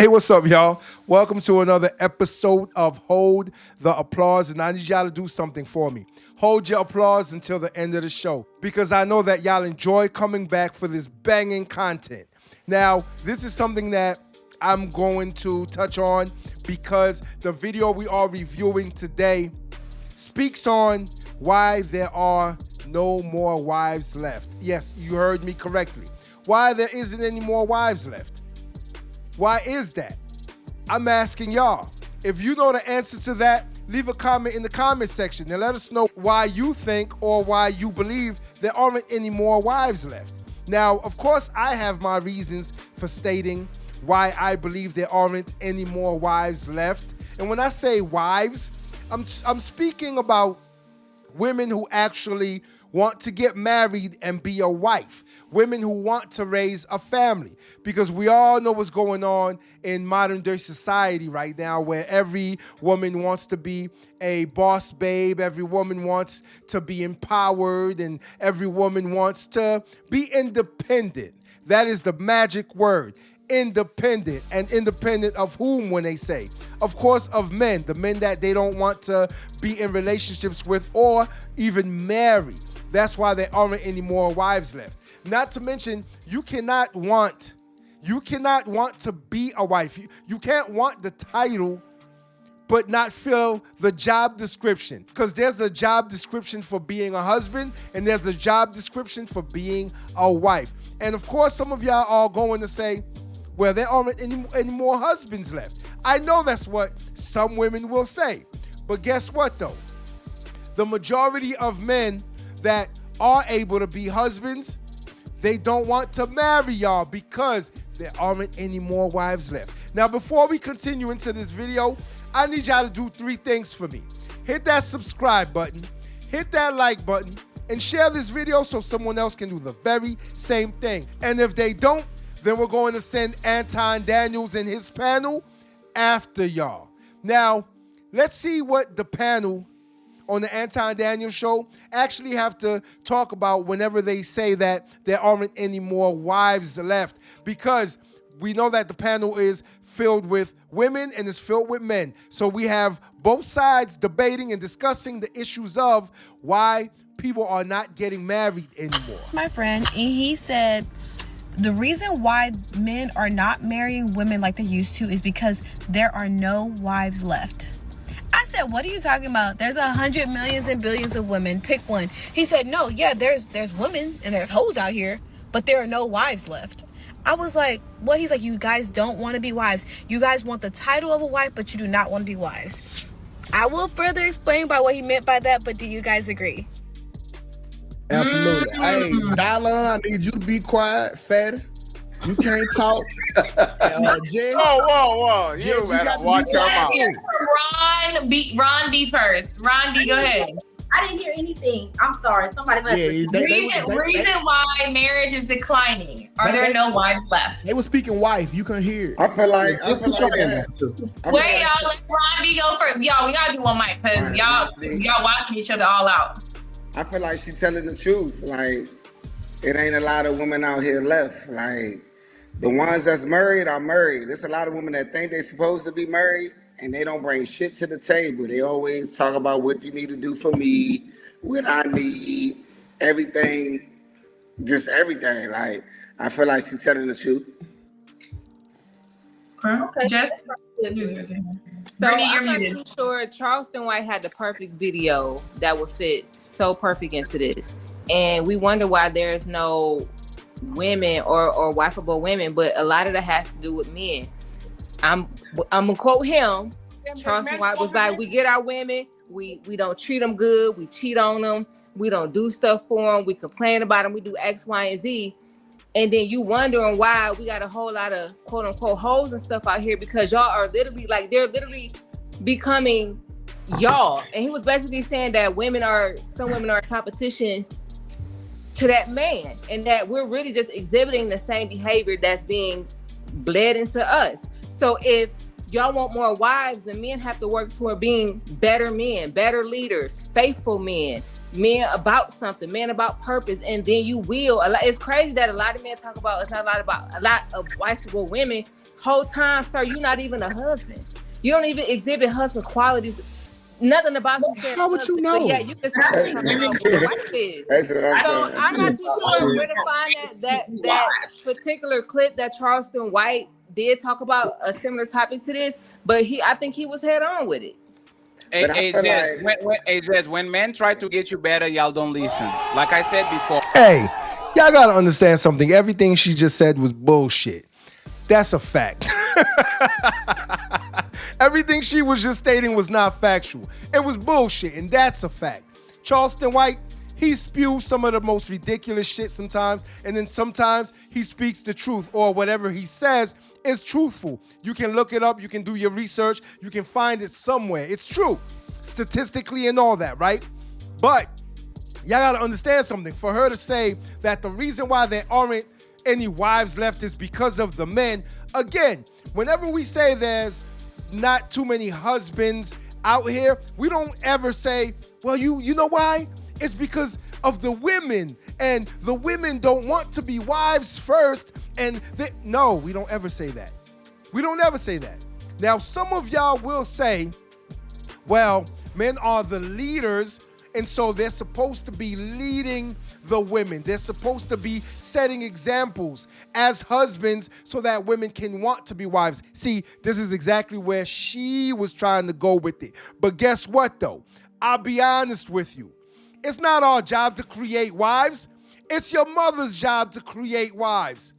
Hey, what's up, y'all? Welcome to another episode of Hold the Applause. And I need y'all to do something for me. Hold your applause until the end of the show because I know that y'all enjoy coming back for this banging content. Now, this is something that I'm going to touch on because the video we are reviewing today speaks on why there are no more wives left. Yes, you heard me correctly. Why there isn't any more wives left. Why is that? I'm asking y'all. If you know the answer to that, leave a comment in the comment section and let us know why you think or why you believe there aren't any more wives left. Now, of course, I have my reasons for stating why I believe there aren't any more wives left. And when I say wives, I'm speaking about women who actually want to get married and be a wife. Women who want to raise a family. Because we all know what's going on in modern day society right now where every woman wants to be a boss babe, every woman wants to be empowered, and every woman wants to be independent. That is the magic word. Independent. And independent of whom when they say? Of course, of men. The men that they don't want to be in relationships with or even marry. That's why there aren't any more wives left. Not to mention, you cannot want to be a wife. You can't want the title but not fill the job description. Because there's a job description for being a husband and there's a job description for being a wife. And of course, some of y'all are going to say, well, there aren't any more husbands left. I know that's what some women will say. But guess what, though? The majority of men that are able to be husbands, they don't want to marry y'all because there aren't any more wives left. Now, before we continue into this video, I need y'all to do 3 things for me. Hit that subscribe button, hit that like button, and share this video so someone else can do the very same thing. And if they don't, then we're going to send Anton Daniels and his panel after y'all. Now, let's see what the panel on the Anton Daniels show actually have to talk about whenever they say that there aren't any more wives left, because we know that the panel is filled with women and is filled with men. So we have both sides debating and discussing the issues of why people are not getting married anymore. My friend, and he said the reason why men are not marrying women like they used to is because there are no wives left. I said, what are you talking about? There's 100 millions and billions of women. Pick one. He said, no, yeah, there's women and there's hoes out here, but there are no wives left. I was like, what? He's like, you guys don't want to be wives. You guys want the title of a wife, but you do not want to be wives. I will further explain by what he meant by that, but do you guys agree? Absolutely. Hey, Dylan, I need you to be quiet, fatty. You can't talk. Jen, Whoa. Jen, You better watch your mouth. Ron D first. Ron D, go ahead. I didn't hear anything. I'm sorry. Somebody must Reason why marriage is declining. Are there no wives left? They were speaking wife. You couldn't hear it. I feel like Wait, y'all, let Ron D go first. Y'all, we gotta do one mic because y'all watching each other all out. I feel like she's telling the truth. Like, it ain't a lot of women out here left. Like, the ones that's married are married. There's a lot of women that think they're supposed to be married and they don't bring shit to the table. They always talk about what you need to do for me, what I need, everything, just everything. Like, I feel like she's telling the truth. Okay. Just Brittany, you're muted. Sure, Charleston White had the perfect video that would fit so perfect into this. And we wonder why there's no women or wifeable women, but a lot of that has to do with men. I'm gonna quote him. Charleston White was like, we get our women, we don't treat them good, we cheat on them, we don't do stuff for them, we complain about them, we do X, Y, and Z. And then you wondering why we got a whole lot of quote unquote hoes and stuff out here because y'all are literally like, they're literally becoming y'all. And he was basically saying that some women are in competition to that man, and that we're really just exhibiting the same behavior that's being bled into us. So if y'all want more wives, the men have to work toward being better men, better leaders, faithful men about something, men about purpose, and then you will. It's crazy that a lot of men talk about, it's not a lot of wifeable women whole time, sir, you're not even a husband. You don't even exhibit husband qualities. Nothing about you said. How would you know? Yeah, you can say something about what the wife is. That's what I'm So saying. I'm not too sure where to find that particular clip that Charleston White did talk about a similar topic to this, but I think he was head on with it. Hey, Jess, when men try to get you better, y'all don't listen. Like I said before. Hey, y'all gotta understand something. Everything she just said was bullshit. That's a fact. Everything she was just stating was not factual. It was bullshit, and that's a fact. Charleston White, he spews some of the most ridiculous shit sometimes, and then sometimes he speaks the truth, or whatever he says is truthful. You can look it up, you can do your research, you can find it somewhere. It's true, statistically and all that, right? But y'all gotta understand something. For her to say that the reason why there aren't any wives left is because of the men, again, whenever we say there's not too many husbands out here, we don't ever say, well, you know why? It's because of the women, and the women don't want to be wives first, and no, we don't ever say that. We don't ever say that. Now, some of y'all will say, well, men are the leaders, and so they're supposed to be leading the women. They're supposed to be setting examples as husbands so that women can want to be wives. See, this is exactly where she was trying to go with it. But guess what, though? I'll be honest with you. It's not our job to create wives. It's your mother's job to create wives.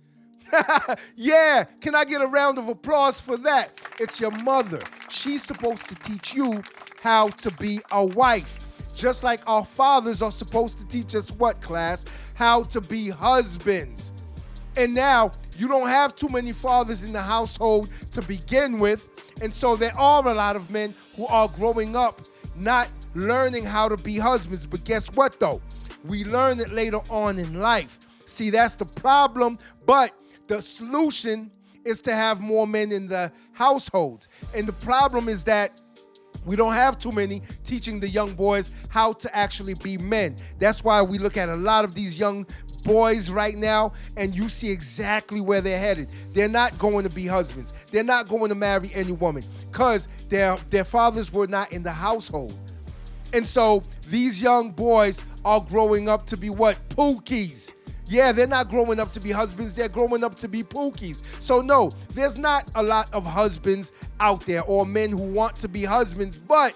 Yeah, can I get a round of applause for that? It's your mother. She's supposed to teach you how to be a wife. Just like our fathers are supposed to teach us what, class? How to be husbands. And now, you don't have too many fathers in the household to begin with. And so there are a lot of men who are growing up not learning how to be husbands. But guess what, though? We learn it later on in life. See, that's the problem. But the solution is to have more men in the households. And the problem is that we don't have too many teaching the young boys how to actually be men. That's why we look at a lot of these young boys right now, and you see exactly where they're headed. They're not going to be husbands. They're not going to marry any woman because their fathers were not in the household. And so these young boys are growing up to be what? Pookies. Yeah, they're not growing up to be husbands. They're growing up to be pookies. So no, there's not a lot of husbands out there or men who want to be husbands, but,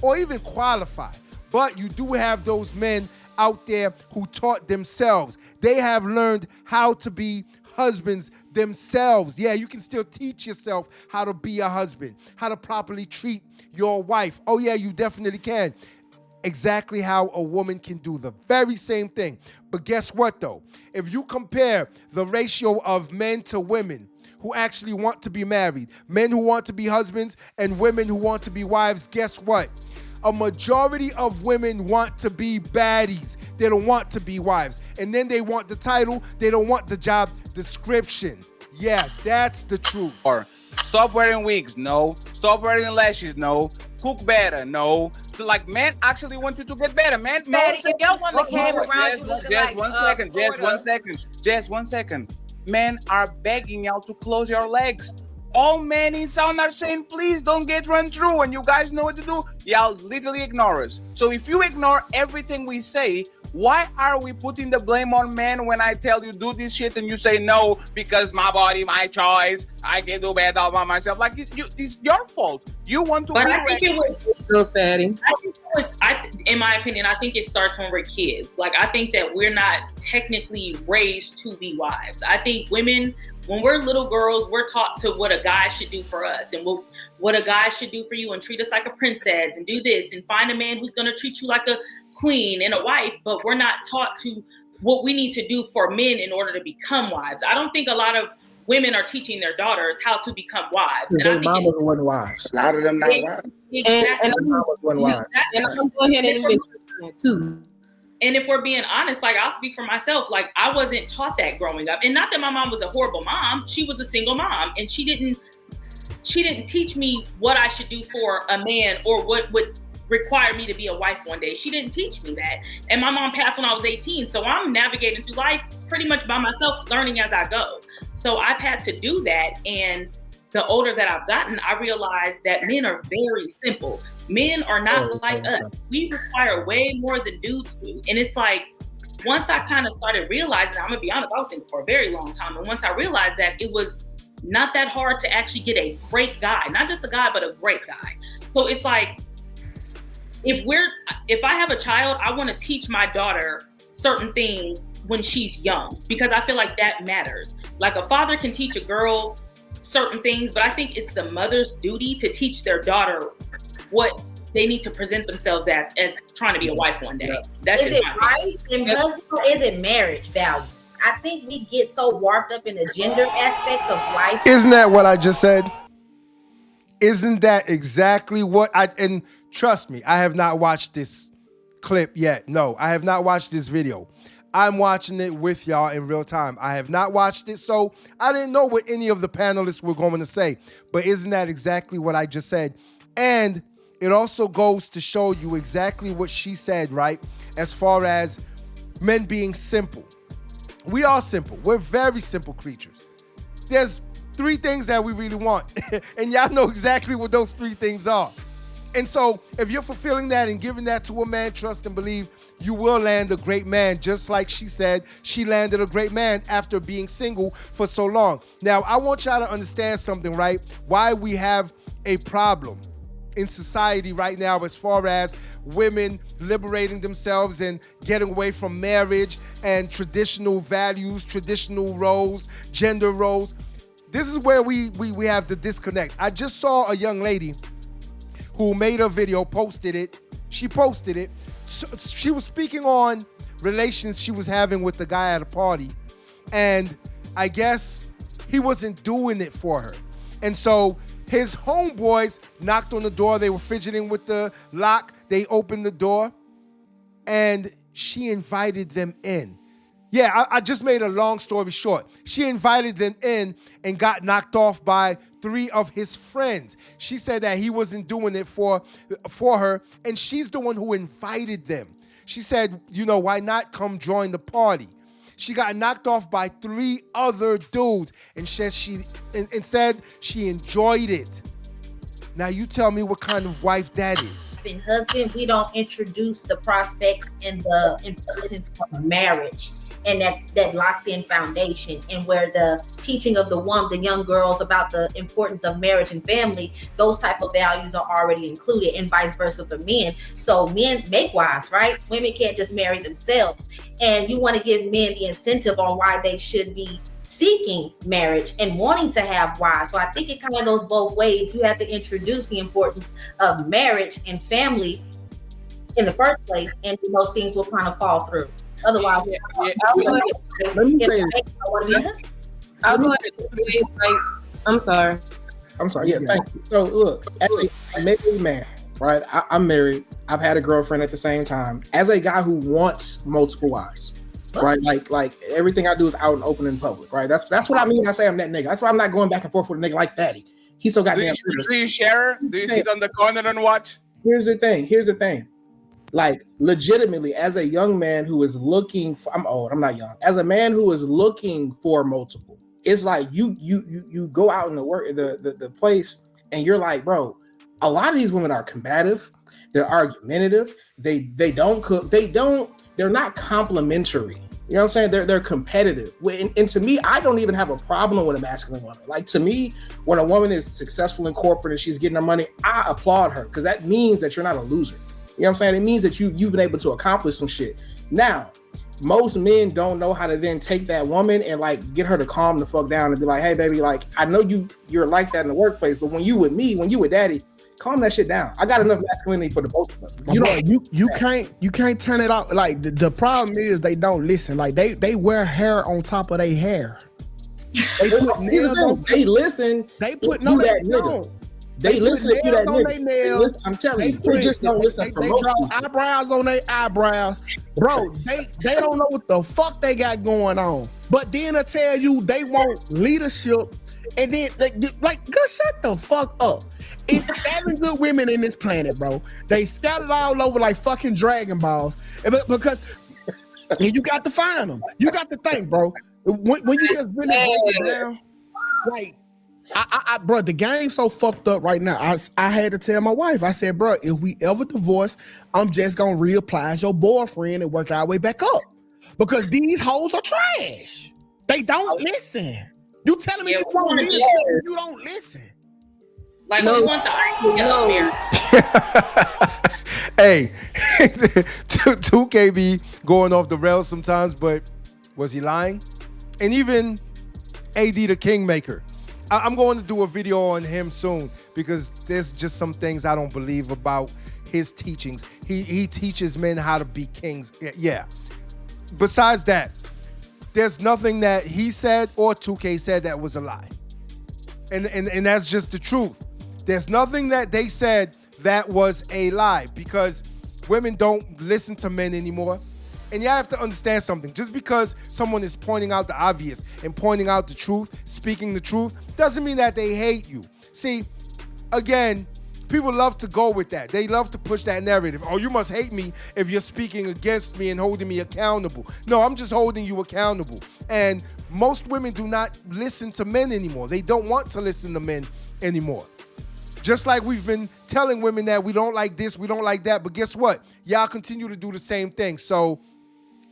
or even qualify. But you do have those men out there who taught themselves. They have learned how to be husbands themselves. Yeah, you can still teach yourself how to be a husband, how to properly treat your wife. Oh yeah, you definitely can. Exactly how a woman can do the very same thing. But guess what, though? If you compare the ratio of men to women who actually want to be married, men who want to be husbands, and women who want to be wives, guess what? A majority of women want to be baddies. They don't want to be wives. And then they want the title. They don't want the job description. Yeah, that's the truth. Or stop wearing wigs, no. Stop wearing lashes, no. Cook better, no. Like, men actually want you to get better, man. If your woman came around you looking like Just one second. Men are begging y'all to close your legs. All men in sound are saying, please don't get run through, and you guys know what to do. Y'all literally ignore us. So if you ignore everything we say, why are we putting the blame on men when I tell you do this shit and you say no because my body, my choice, I can do better all by myself? Like, it's your fault. You want to but be I think it was good, fatty. In my opinion, I think it starts when we're kids. Like, I think that we're not technically raised to be wives. I think women, when we're little girls, we're taught to what a guy should do for us and what a guy should do for you and treat us like a princess and do this and find a man who's going to treat you like a queen and a wife, but we're not taught to what we need to do for men in order to become wives. I don't think a lot of women are teaching their daughters how to become wives. And their mamas weren't wives. A lot of them not wives. Exactly. And mamas weren't wives. And I'm going ahead and even that too. And if we're being honest, like, I'll speak for myself, like, I wasn't taught that growing up. And not that my mom was a horrible mom. She was a single mom, and she didn't teach me what I should do for a man or what would require me to be a wife one day. She didn't teach me that. And my mom passed when I was 18. So I'm navigating through life pretty much by myself, learning as I go. So I've had to do that. And the older that I've gotten, I realize that men are very simple. Men are not like us. We require way more than dudes do. And it's like, once I kind of started realizing, I'm gonna be honest, I was single for a very long time. And once I realized that, it was not that hard to actually get a great guy, not just a guy, but a great guy. So it's like, if I have a child, I want to teach my daughter certain things when she's young, because I feel like that matters. Like a father can teach a girl certain things, but I think it's the mother's duty to teach their daughter what they need to present themselves as trying to be a wife one day. Yeah. That's is it wife and husband, or is it marriage values? I think we get so warped up in the gender aspects of life. Isn't that what I just said? Isn't that exactly what and trust me, I have not watched this clip yet. No, I have not watched this video. I'm watching it with y'all in real time. I have not watched it, so I didn't know what any of the panelists were going to say. But isn't that exactly what I just said? And it also goes to show you exactly what she said, right? As far as men being simple. We are simple. We're very simple creatures. There's 3 things that we really want. And y'all know exactly what those 3 things are. And so if you're fulfilling that and giving that to a man, trust and believe, you will land a great man. Just like she said, she landed a great man after being single for so long. Now, I want y'all to understand something, right? Why we have a problem in society right now as far as women liberating themselves and getting away from marriage and traditional values, traditional roles, gender roles. This is where we have the disconnect. I just saw a young lady who made a video, posted it. She posted it. So she was speaking on relations she was having with the guy at a party. And I guess he wasn't doing it for her. And so his homeboys knocked on the door. They were fidgeting with the lock. They opened the door and she invited them in. Yeah, I just made a long story short. She invited them in and got knocked off by 3 of his friends. She said that he wasn't doing it for her, and she's the one who invited them. She said, you know, why not come join the party? She got knocked off by 3 other dudes and said she enjoyed it. Now you tell me what kind of wife that is. And husband, we don't introduce the prospects and the importance of marriage and that locked in foundation, and where the teaching of the young girls about the importance of marriage and family, those type of values are already included, and vice versa for men. So men make wives, right? Women can't just marry themselves. And you want to give men the incentive on why they should be seeking marriage and wanting to have wives. So I think it kind of goes both ways. You have to introduce the importance of marriage and family in the first place, and those things will kind of fall through. Otherwise, I'm sorry. Yeah, thank you. So look, as a married man, right? I'm married. I've had a girlfriend at the same time. As a guy who wants multiple wives, right? Like everything I do is out and open in public, right? That's what I mean when I say I'm that nigga. That's why I'm not going back and forth with a nigga like Fatty. He's so goddamn. Do you share? Do you sit on the corner and watch? Here's the thing. Like, legitimately, as a young man who is looking for, I'm old, I'm not young. As a man who is looking for multiple, it's like you go out in the place and you're like, bro, a lot of these women are combative, they're argumentative, they don't cook, they're not complimentary. You know what I'm saying? They're competitive. And to me, I don't even have a problem with a masculine woman. Like, to me, when a woman is successful in corporate and she's getting her money, I applaud her, because that means that you're not a loser. You know what I'm saying? It means that you've been able to accomplish some shit. Now, most men don't know how to then take that woman and like get her to calm the fuck down and be like, hey baby, like, I know you're like that in the workplace, but when you with me, when you with daddy, calm that shit down. I got enough masculinity for the both of us. You can't turn it off. Like the problem is they don't listen. Like they wear hair on top of their hair. They put nails on. They listen. They put no, they don't. They listen to that nigga. I'm telling you, they just don't listen. They draw eyebrows on their eyebrows, bro. They don't know what the fuck they got going on. But then I tell you they want leadership, and then like, go shut the fuck up. It's 7 good women in this planet, bro. They scattered all over like fucking Dragon Balls, because you got to find them. You got to think, bro. When you just really break it down, like, bro, the game's so fucked up right now. I had to tell my wife. I said, bro, if we ever divorce, I'm just gonna reapply as your boyfriend and work our way back up, because these hoes are trash. They don't listen. You telling me you won't listen? You don't listen. Like, we want the idea of marriage. Hey, 2K be going off the rails sometimes, but was he lying? And even AD the Kingmaker. I'm going to do a video on him soon, because there's just some things I don't believe about his teachings. He teaches men how to be kings. Yeah. Besides that, there's nothing that he said or 2K said that was a lie. And that's just the truth. There's nothing that they said that was a lie, because women don't listen to men anymore. And you have to understand something. Just because someone is pointing out the obvious and pointing out the truth, speaking the truth, doesn't mean that they hate you. See, again, people love to go with that. They love to push that narrative. Oh, you must hate me if you're speaking against me and holding me accountable. No, I'm just holding you accountable. And most women do not listen to men anymore. They don't want to listen to men anymore. Just like we've been telling women that we don't like this, we don't like that, but guess what? Y'all continue to do the same thing. So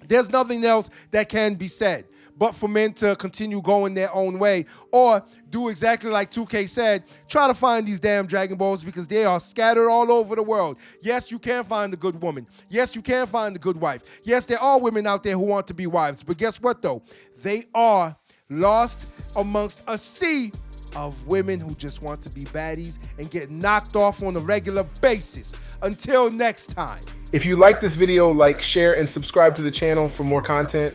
there's nothing else that can be said but for men to continue going their own way, or do exactly like 2K said, try to find these damn Dragon Balls, because they are scattered all over the world. Yes, you can find the good woman. Yes, you can find the good wife. Yes, there are women out there who want to be wives, but guess what though? They are lost amongst a sea of women who just want to be baddies and get knocked off on a regular basis. Until next time. If you like this video, like, share, and subscribe to the channel for more content.